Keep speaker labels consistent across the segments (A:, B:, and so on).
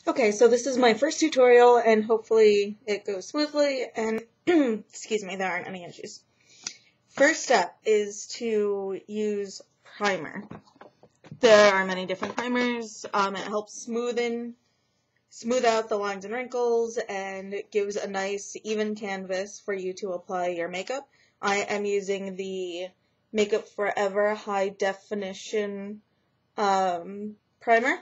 A: Okay, so this is my first tutorial and hopefully it goes smoothly and excuse me, there aren't any issues. First step is to use primer. There are many different primers. It helps smooth out the lines and wrinkles, and it gives a nice even canvas for you to apply your makeup. I am using the Makeup Forever High Definition primer.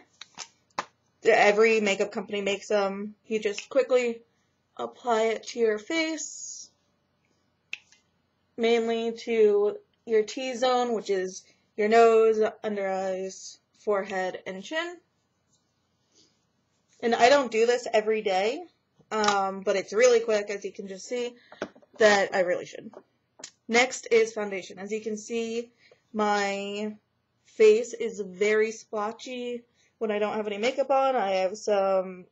A: Every makeup company makes them. You just quickly apply it to your face, mainly to your T-zone, which is your nose, under eyes, forehead, and chin. And I don't do this every day, but it's really quick, as you can just see, that I really should. Next is foundation. As you can see, my face is very splotchy when I don't have any makeup on. I have some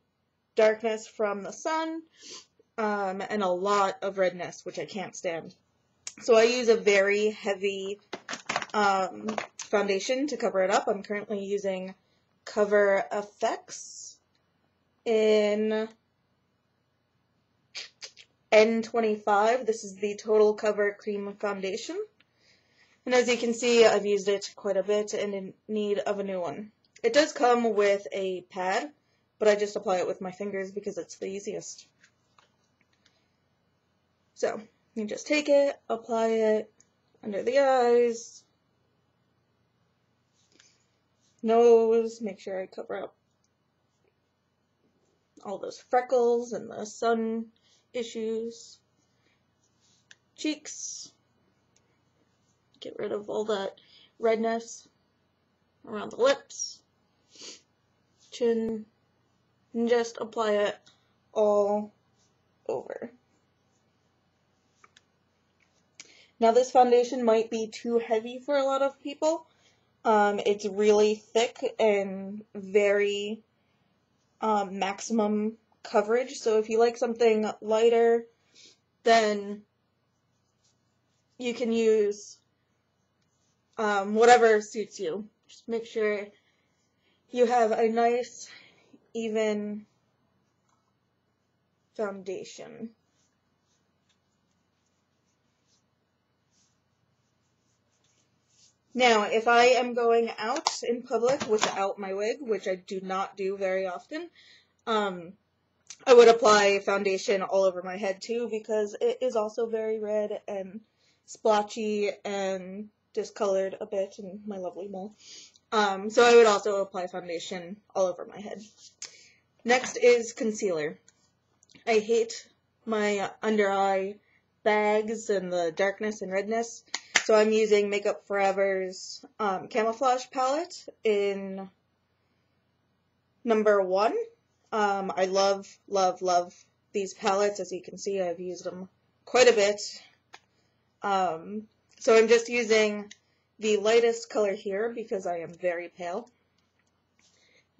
A: darkness from the sun, and a lot of redness, which I can't stand. So I use a very heavy foundation to cover it up. I'm currently using Cover FX in N25. This is the Total Cover Cream Foundation. And as you can see, I've used it quite a bit and in need of a new one. It does come with a pad, but I just apply it with my fingers because it's the easiest. So, you just take it, apply it under the eyes, nose, make sure I cover up all those freckles and the sun issues, cheeks, get rid of all that redness around the lips, chin, and just apply it all over. Now this foundation might be too heavy for a lot of people. It's really thick and very maximum coverage, so if you like something lighter, then you can use whatever suits you. Just make sure you have a nice, even foundation. Now, if I am going out in public without my wig, which I do not do very often, I would apply foundation all over my head too, because it is also very red and splotchy and discolored a bit in my lovely mole. So I would also apply foundation all over my head. Next is concealer. I hate my under eye bags and the darkness and redness, so I'm using Makeup Forever's Camouflage palette in number 1. I love, love, love these palettes. As you can see, I've used them quite a bit. So I'm just using the lightest color here because I am very pale.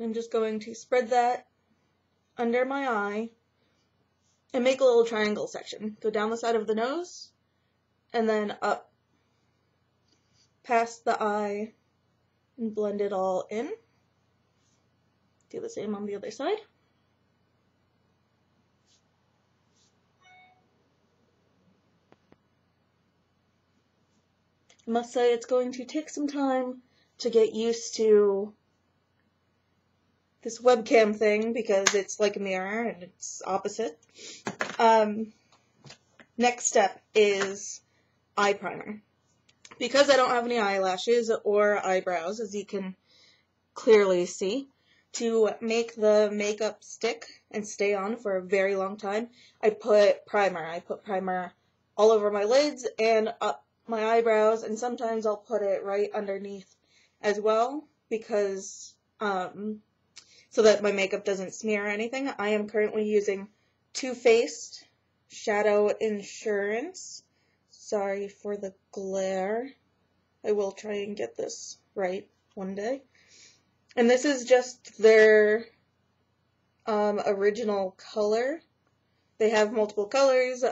A: I'm just going to spread that under my eye and make a little triangle section. Go down the side of the nose and then up past the eye and blend it all in. Do the same on the other side. I must say it's going to take some time to get used to this webcam thing because it's like a mirror and it's opposite. Next step is eye primer. Because I don't have any eyelashes or eyebrows, as you can clearly see, to make the makeup stick and stay on for a very long time, I put primer. I put primer all over my lids and up my eyebrows, and sometimes I'll put it right underneath as well, because so that my makeup doesn't smear or anything. I am currently using Too Faced Shadow Insurance. Sorry for the glare. I will try and get this right one day. And this is just their original color. They have multiple colors.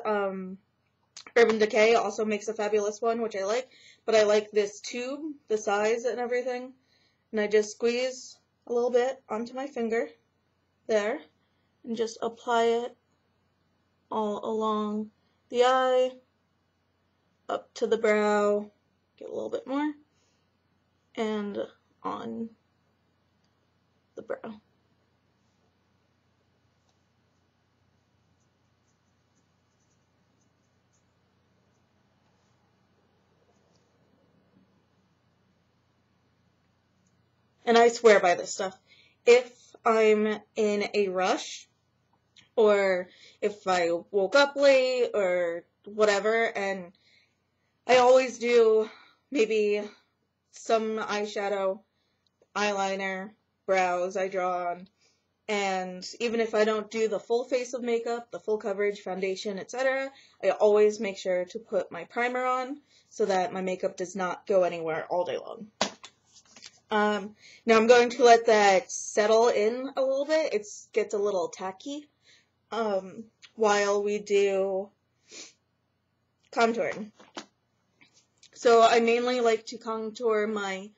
A: Urban Decay also makes a fabulous one, which I like, but I like this tube, the size and everything. And I just squeeze a little bit onto my finger there and just apply it all along the eye, up to the brow, get a little bit more, and on the brow. And I swear by this stuff. If I'm in a rush, or if I woke up late, or whatever, and I always do maybe some eyeshadow, eyeliner, brows I draw on, and even if I don't do the full face of makeup, the full coverage, foundation, etc., I always make sure to put my primer on so that my makeup does not go anywhere all day long. Now I'm going to let that settle in a little bit. It gets a little tacky while we do contouring. So I mainly like to contour my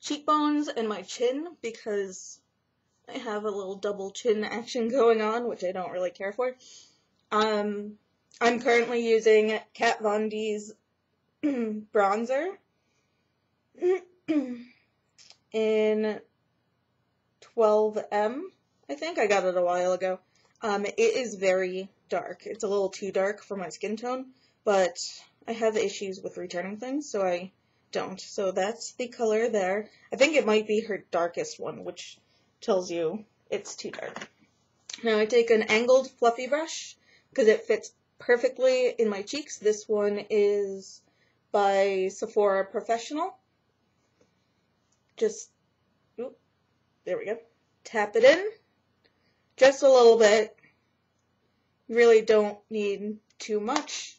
A: cheekbones and my chin because I have a little double chin action going on, which I don't really care for. I'm currently using Kat Von D's bronzer in 12M, I think. I got it a while ago. It is very dark. It's a little too dark for my skin tone, but I have issues with returning things, so I don't. So that's the color there. I think it might be her darkest one, which tells you it's too dark. Now I take an angled fluffy brush because it fits perfectly in my cheeks. This one is by Sephora Professional. Just, there we go. Tap it in just a little bit. You really don't need too much.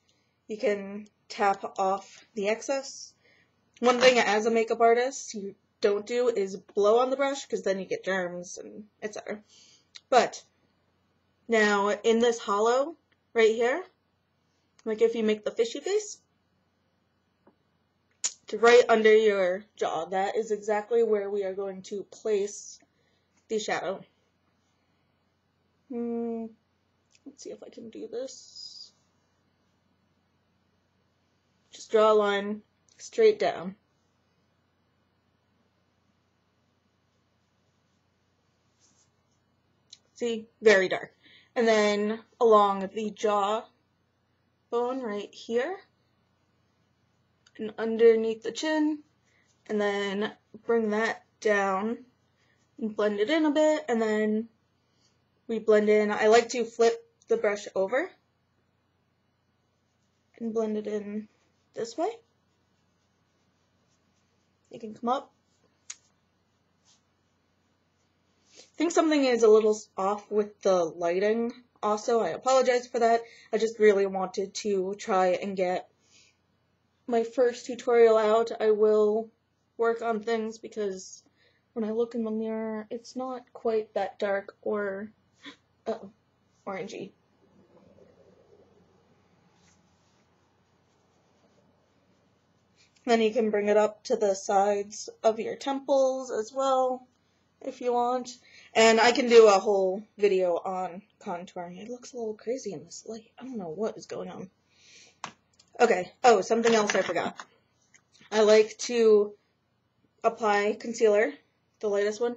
A: You can tap off the excess. One thing as a makeup artist you don't do is blow on the brush because then you get germs and etc. But now in this hollow right here, like if you make the fishy face, to right under your jaw, that is exactly where we are going to place the shadow. Let's see if I can do this. Just draw a line straight down. See, very dark. And then along the jaw bone right here, and underneath the chin, and then bring that down and blend it in a bit, and then we blend in. I like to flip the brush over and blend it in this way. You can come up. I think something is a little off with the lighting also. I apologize for that. I just really wanted to try and get my first tutorial out. I will work on things because when I look in the mirror, it's not quite that dark or orangey. Then you can bring it up to the sides of your temples as well, if you want. And I can do a whole video on contouring. It looks a little crazy in this light. I don't know what is going on. Okay, oh, something else I forgot. I like to apply concealer, the lightest one,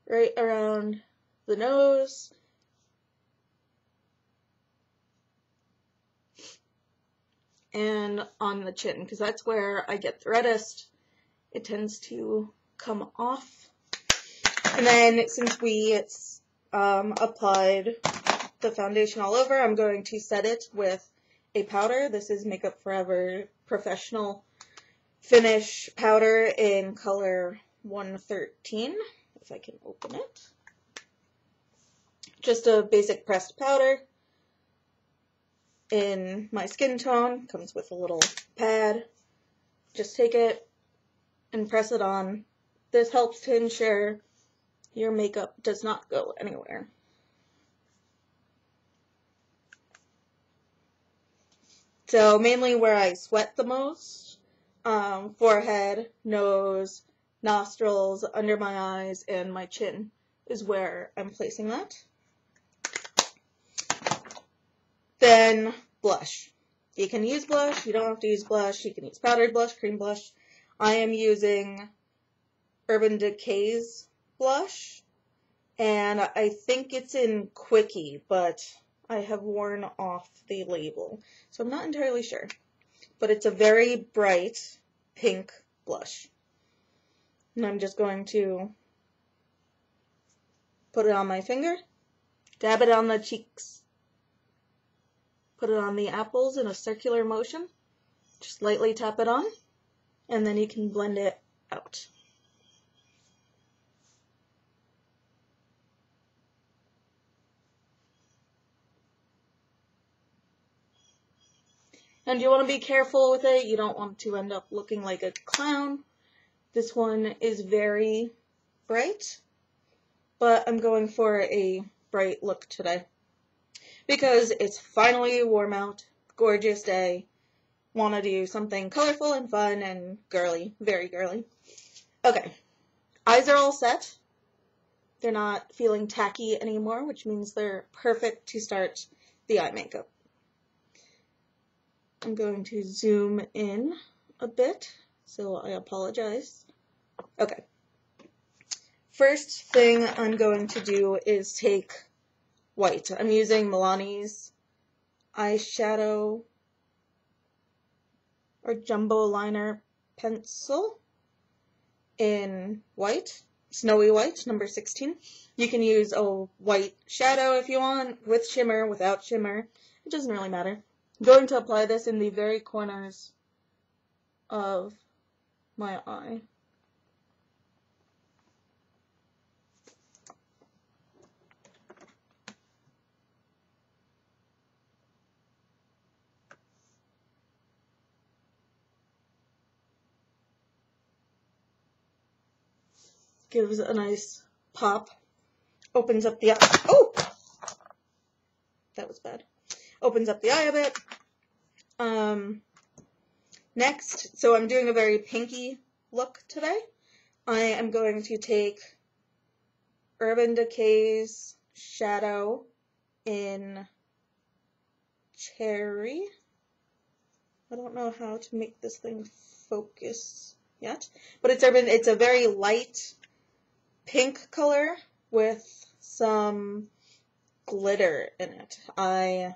A: right around the nose. And on the chin, because that's where I get the reddest. It tends to come off. And then since we applied the foundation all over, I'm going to set it with a powder. This is Makeup Forever Professional Finish Powder in color 113, if I can open it. Just a basic pressed powder in my skin tone. Comes with a little pad. Just take it and press it on. This helps to ensure your makeup does not go anywhere. So mainly where I sweat the most, forehead, nose, nostrils, under my eyes, and my chin is where I'm placing that. Then blush. You can use blush, you don't have to use blush, you can use powdered blush, cream blush. I am using Urban Decay's blush, and I think it's in Quickie, but I have worn off the label, so I'm not entirely sure. But it's a very bright pink blush. And I'm just going to put it on my finger, dab it on the cheeks, put it on the apples in a circular motion, just lightly tap it on, and then you can blend it out. And you want to be careful with it. You don't want to end up looking like a clown. This one is very bright, but I'm going for a bright look today because it's finally warm out, gorgeous day. Want to do something colorful and fun and girly, very girly. Okay, eyes are all set. They're not feeling tacky anymore, which means they're perfect to start the eye makeup. I'm going to zoom in a bit, so I apologize. Okay. First thing I'm going to do is take white. I'm using Milani's eyeshadow or jumbo liner pencil in white, snowy white, number 16. You can use a white shadow if you want, with shimmer, without shimmer. It doesn't really matter. I'm going to apply this in the very corners of my eye. Gives a nice pop. Opens up the eye. Oh! That was bad. Opens up the eye a bit. Next, so I'm doing a very pinky look today. I am going to take Urban Decay's shadow in Cherry. I don't know how to make this thing focus yet, but it's a very light pink color with some glitter in it. I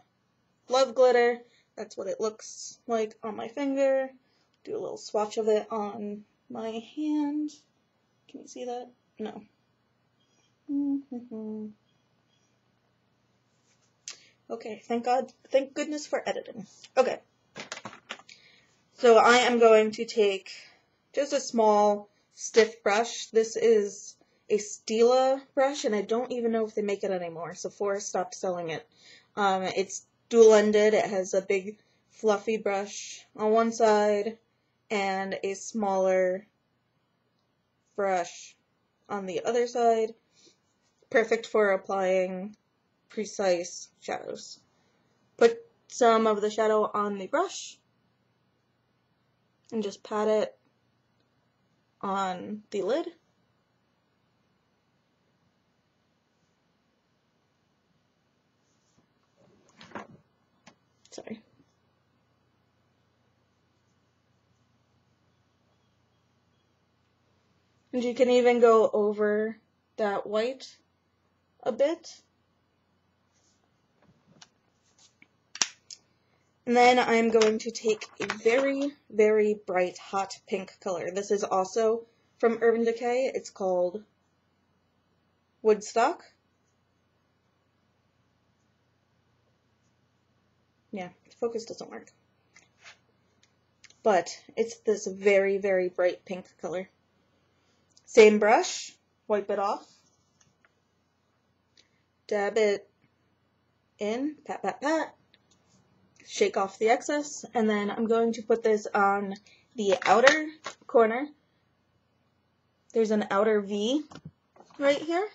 A: love glitter. That's what it looks like on my finger. Do a little swatch of it on my hand. Can you see that? No. Okay, thank goodness for editing. Okay. So I am going to take just a small stiff brush. This is a Stila brush, and I don't even know if they make it anymore. Sephora stopped selling it. It's dual-ended. It has a big fluffy brush on one side and a smaller brush on the other side. Perfect for applying precise shadows. Put some of the shadow on the brush and just pat it on the lid. Sorry. And you can even go over that white a bit. And then I'm going to take a very, very bright hot pink color. This is also from Urban Decay. It's called Woodstock. Yeah, focus doesn't work. But it's this very, very bright pink color. Same brush, wipe it off. Dab it in, pat, pat, pat. Shake off the excess, and then I'm going to put this on the outer corner. There's an outer V right here.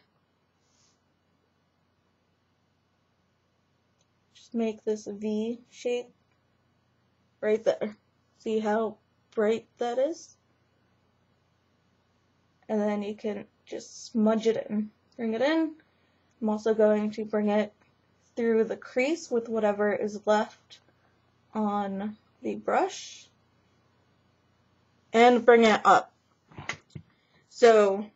A: Just make this V shape right there. See how bright that is? And then you can just smudge it in. Bring it in. I'm also going to bring it through the crease with whatever is left on the brush and bring it up. So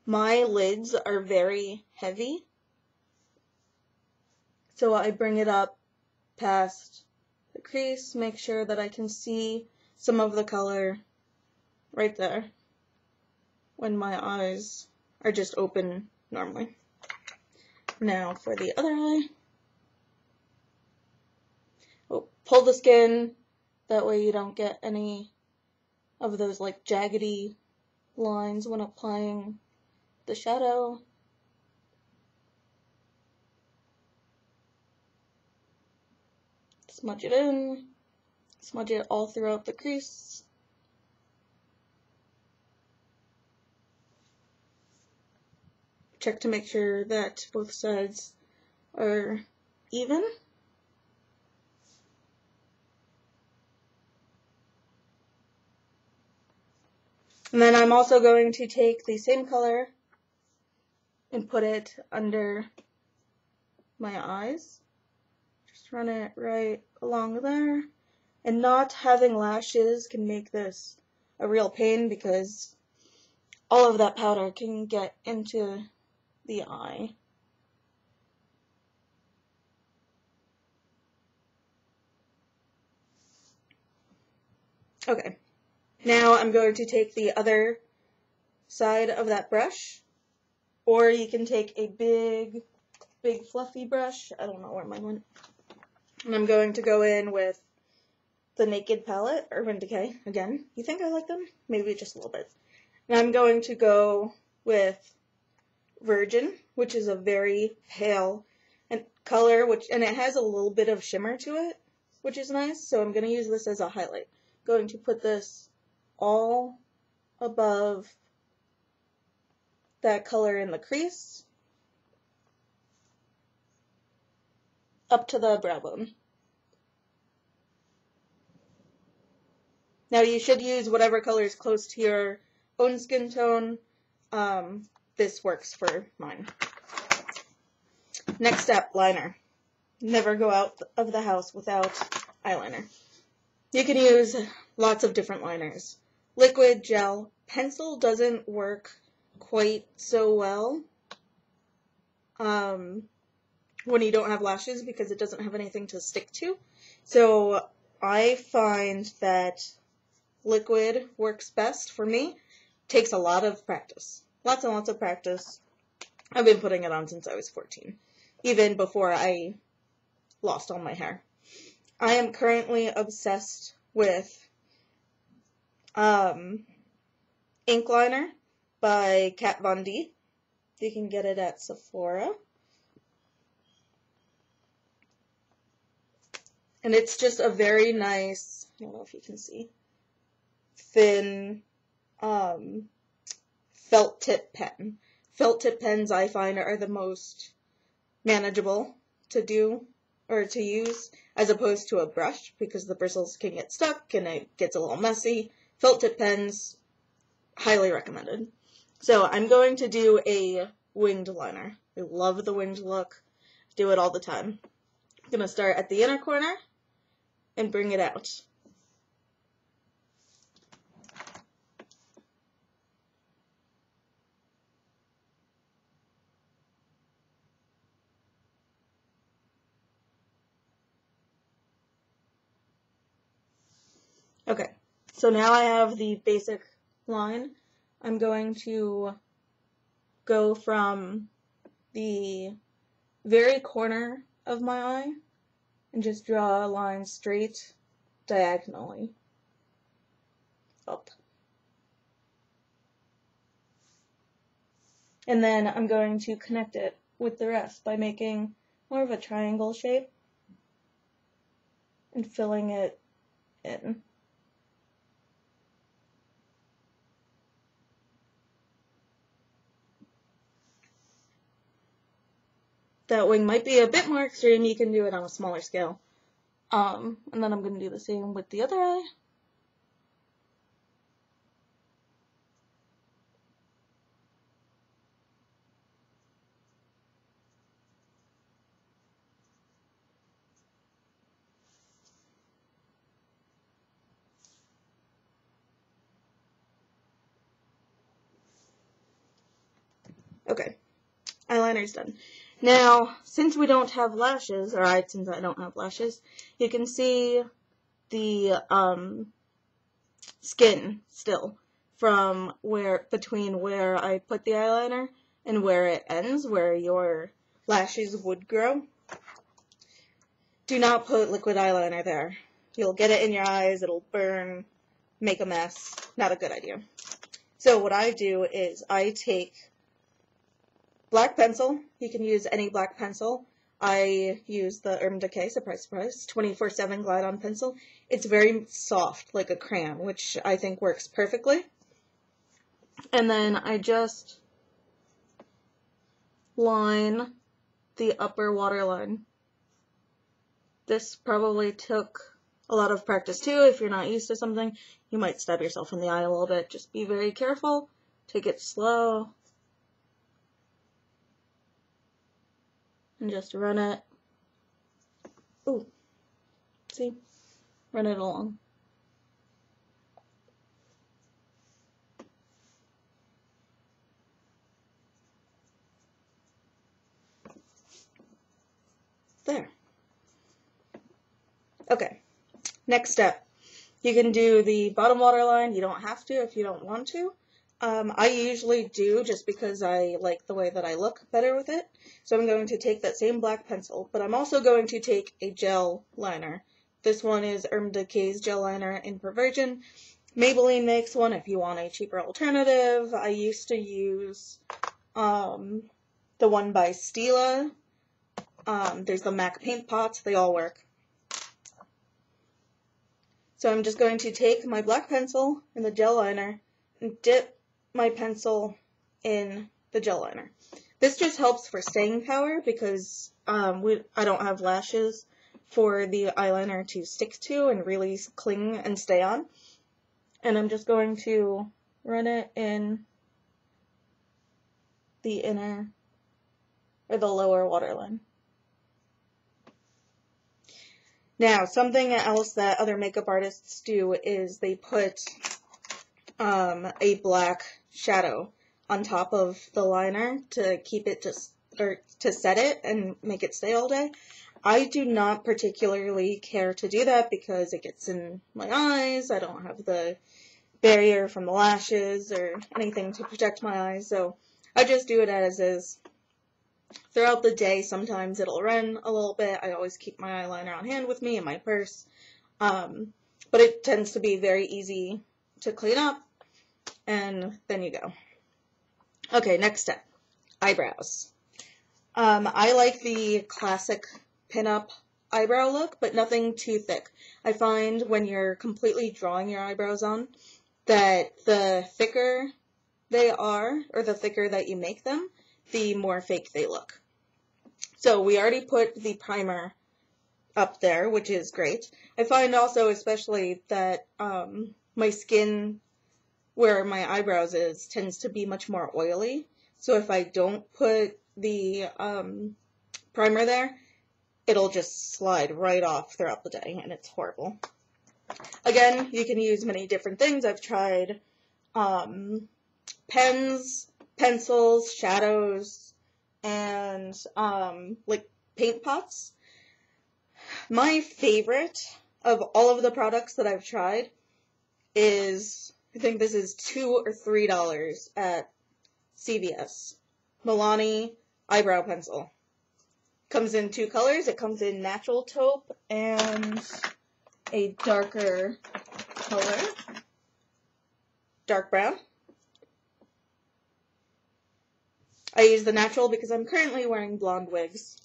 A: my lids are very heavy, so I bring it up past the crease, make sure that I can see some of the color right there when my eyes are just open normally. Now for the other eye, pull the skin, that way you don't get any of those like jaggedy lines when applying the shadow. Smudge it in, smudge it all throughout the crease. Check to make sure that both sides are even. And then I'm also going to take the same color and put it under my eyes. Just run it right along there. And not having lashes can make this a real pain because all of that powder can get into the eye. Okay, now I'm going to take the other side of that brush, or you can take a big fluffy brush. I don't know where mine went. And I'm going to go in with the Naked palette, Urban Decay. Again, you think I like them? Maybe just a little bit. And I'm going to go with Virgin, which is a very pale color, and it has a little bit of shimmer to it, which is nice. So I'm going to use this as a highlight. Going to put this all above that color in the crease, up to the brow bone. Now you should use whatever color is close to your own skin tone. This works for mine. Next step, liner. Never go out of the house without eyeliner. You can use lots of different liners. Liquid, gel, pencil doesn't work quite so well when you don't have lashes because it doesn't have anything to stick to. So I find that liquid works best for me. Takes a lot of practice. Lots and lots of practice. I've been putting it on since I was 14, even before I lost all my hair. I am currently obsessed with ink liner by Kat Von D. You can get it at Sephora. And it's just a very nice, I don't know if you can see, thin felt tip pen. Felt tip pens I find are the most manageable to do or to use as opposed to a brush because the bristles can get stuck and it gets a little messy. Felt tip pens, highly recommended. So I'm going to do a winged liner. I love the winged look. Do it all the time. I'm going to start at the inner corner and bring it out. Okay, so now I have the basic line. I'm going to go from the very corner of my eye and just draw a line straight diagonally up. And then I'm going to connect it with the rest by making more of a triangle shape and filling it in. That wing might be a bit more extreme. You can do it on a smaller scale. And then I'm going to do the same with the other eye. Okay, eyeliner's done. Now, since we don't have lashes, since I don't have lashes, you can see the skin still from between where I put the eyeliner and where it ends, where your lashes would grow. Do not put liquid eyeliner there. You'll get it in your eyes, it'll burn, make a mess. Not a good idea. So what I do is I take black pencil. You can use any black pencil. I use the Urban Decay, surprise, surprise, 24/7 Glide-On pencil. It's very soft, like a crayon, which I think works perfectly. And then I just line the upper waterline. This probably took a lot of practice too. If you're not used to something, you might stab yourself in the eye a little bit. Just be very careful. Take it slow. And just run it. Ooh. See? Run it along. There. Okay. Next step. You can do the bottom waterline. You don't have to if you don't want to. I usually do just because I like the way that I look better with it. So I'm going to take that same black pencil, but I'm also going to take a gel liner. This one is Urban Decay's gel liner in Perversion. Maybelline makes one if you want a cheaper alternative. I used to use the one by Stila. There's the MAC paint pots. They all work. So I'm just going to take my black pencil and the gel liner and dip my pencil in the gel liner. This just helps for staying power because I don't have lashes for the eyeliner to stick to and really cling and stay on. And I'm just going to run it in the inner or the lower waterline. Now, something else that other makeup artists do is they put a black shadow on top of the liner to keep it to set it and make it stay all day. I do not particularly care to do that because it gets in my eyes. I don't have the barrier from the lashes or anything to protect my eyes, so I just do it as is. Throughout the day, sometimes it'll run a little bit. I always keep my eyeliner on hand with me in my purse, but it tends to be very easy to clean up, and then you go. Okay, next step, eyebrows. I like the classic pinup eyebrow look, but nothing too thick. I find when you're completely drawing your eyebrows on that the thicker they are, or the thicker that you make them, the more fake they look. So we already put the primer up there, which is great. I find also especially that my skin where my eyebrows is tends to be much more oily. So if I don't put the primer there, it'll just slide right off throughout the day, and it's horrible. Again, you can use many different things. I've tried pens, pencils, shadows, and like paint pots. My favorite of all of the products that I've tried is, I think this is $2 or $3 at CVS. Milani eyebrow pencil. Comes in two colors. It comes in natural taupe and a darker color, dark brown. I use the natural because I'm currently wearing blonde wigs.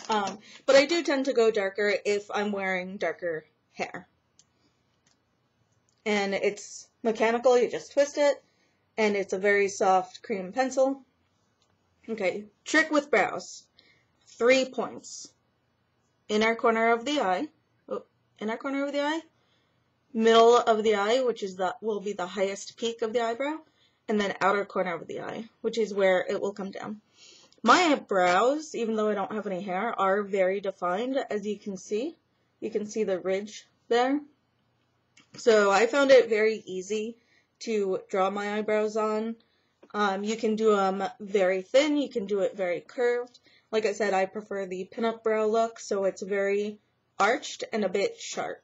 A: But I do tend to go darker if I'm wearing darker hair. And it's mechanical, you just twist it, and it's a very soft cream pencil. Okay, trick with brows. 3 points. Inner corner of the eye. Inner corner of the eye. Middle of the eye, which is will be the highest peak of the eyebrow. And then outer corner of the eye, which is where it will come down. My brows, even though I don't have any hair, are very defined, as you can see. You can see the ridge there. So I found it very easy to draw my eyebrows on. You can do them very thin, you can do it very curved. Like I said, I prefer the pinup brow look, so it's very arched and a bit sharp.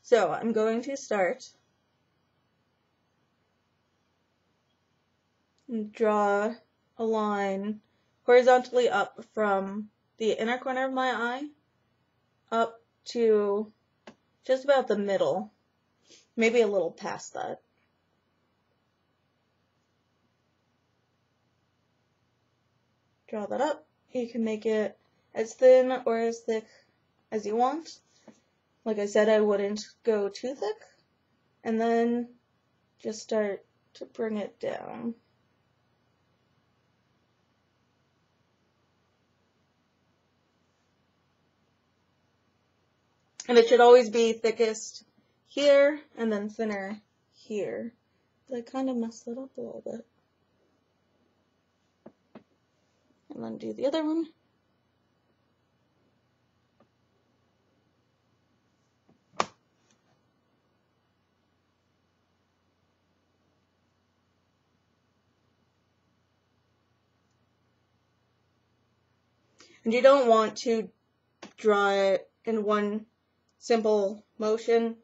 A: So I'm going to start and draw a line horizontally up from the inner corner of my eye up to just about the middle, maybe a little past that. Draw that up. You can make it as thin or as thick as you want. Like I said, I wouldn't go too thick. And then just start to bring it down. And it should always be thickest here and then thinner here. But I kind of messed that up a little bit. And then do the other one. And you don't want to draw it in one simple motion.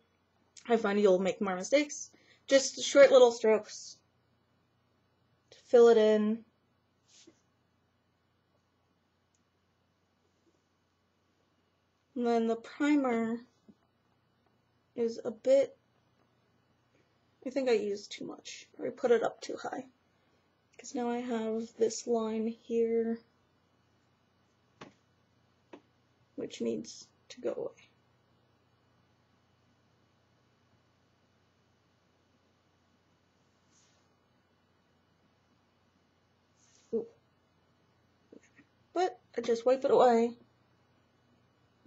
A: I find you'll make more mistakes. Just short little strokes to fill it in. And then the primer is a bit, I think I used too much, or I put it up too high. Because now I have this line here, which needs to go away. Ooh. But I just wipe it away.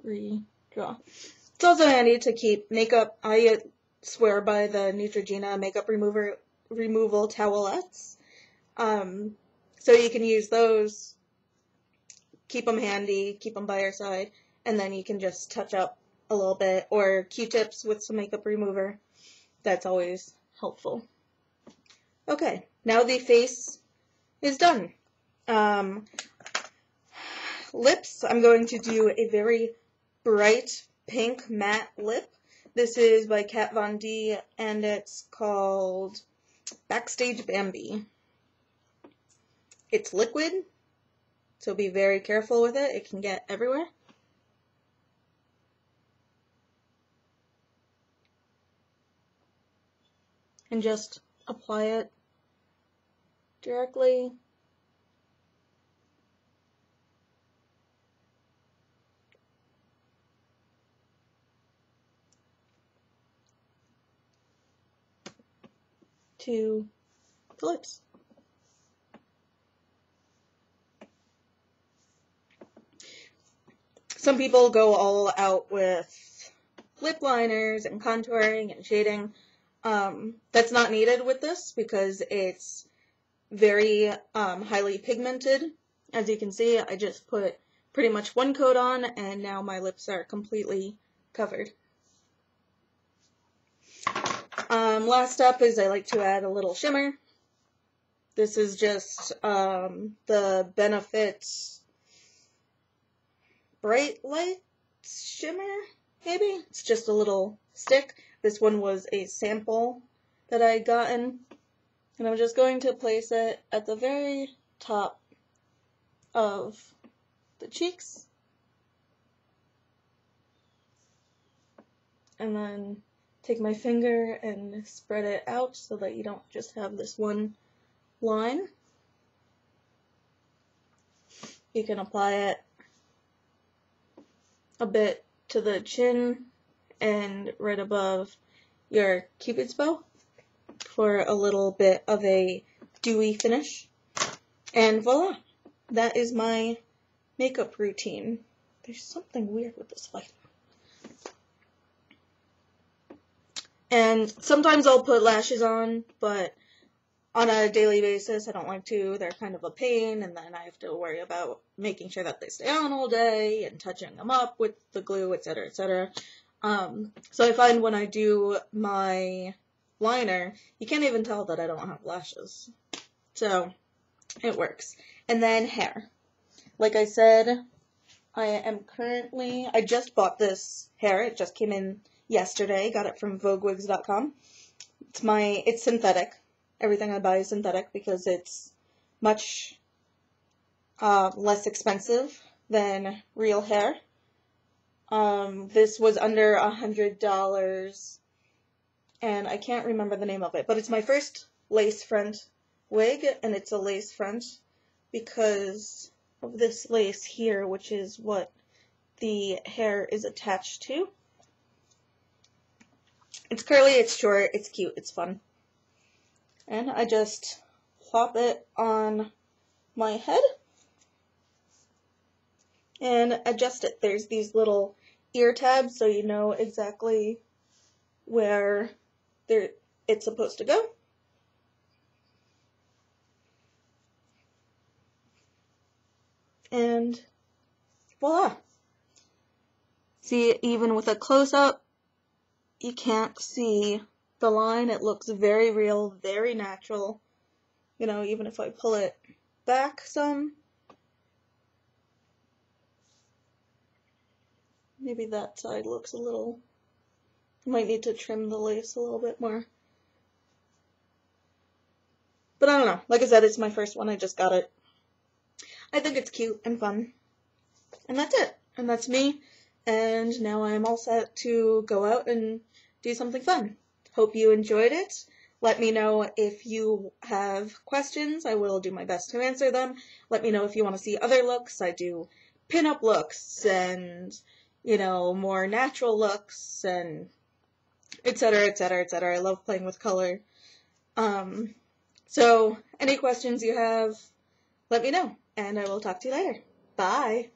A: Redraw. It's also handy to keep makeup. I swear by the Neutrogena makeup removal towelettes. So you can use those, keep them handy, keep them by your side, and then you can just touch up a little bit, or Q-tips with some makeup remover. That's always helpful. Okay, now the face is done. Lips, I'm going to do a very bright pink matte lip. This is by Kat Von D, and it's called Backstage Bambi. It's liquid, so be very careful with it. It can get everywhere. And just apply it directly. To the lips. Some people go all out with lip liners and contouring and shading. That's not needed with this because it's very highly pigmented. As you can see, I just put pretty much one coat on and now my lips are completely covered. Last up is I like to add a little shimmer. This is just the Benefit Bright Light Shimmer, maybe? It's just a little stick. This one was a sample that I had gotten. And I'm just going to place it at the very top of the cheeks. And then take my finger and spread it out so that you don't just have this one line. You can apply it a bit to the chin and right above your Cupid's bow for a little bit of a dewy finish. And voila, that is my makeup routine. There's something weird with this light. And sometimes I'll put lashes on, but on a daily basis I don't like to. They're kind of a pain, and then I have to worry about making sure that they stay on all day and touching them up with the glue, etc., etc. So I find when I do my liner, you can't even tell that I don't have lashes. So it works. And then hair. Like I said, I just bought this hair. It just came in yesterday. Got it from VogueWigs.com. It's synthetic. Everything I buy is synthetic because it's much less expensive than real hair. This was under $100, and I can't remember the name of it, but it's my first lace front wig, and it's a lace front because of this lace here, which is what the hair is attached to. It's curly, it's short, it's cute, it's fun. And I just plop it on my head and adjust it. There's these little ear tabs so you know exactly where it's supposed to go. And voila. See, even with a close-up, you can't see the line. It looks very real, very natural. You know, even if I pull it back some, maybe that side looks a little, might need to trim the lace a little bit more. But I don't know. Like I said, it's my first one. I just got it. I think it's cute and fun. And that's it. And that's me. And now I'm all set to go out and do something fun. Hope you enjoyed it. Let me know if you have questions. I will do my best to answer them. Let me know if you want to see other looks. I do pin-up looks and, you know, more natural looks and etc., etc., etc. I love playing with color. So any questions you have, let me know, and I will talk to you later. Bye!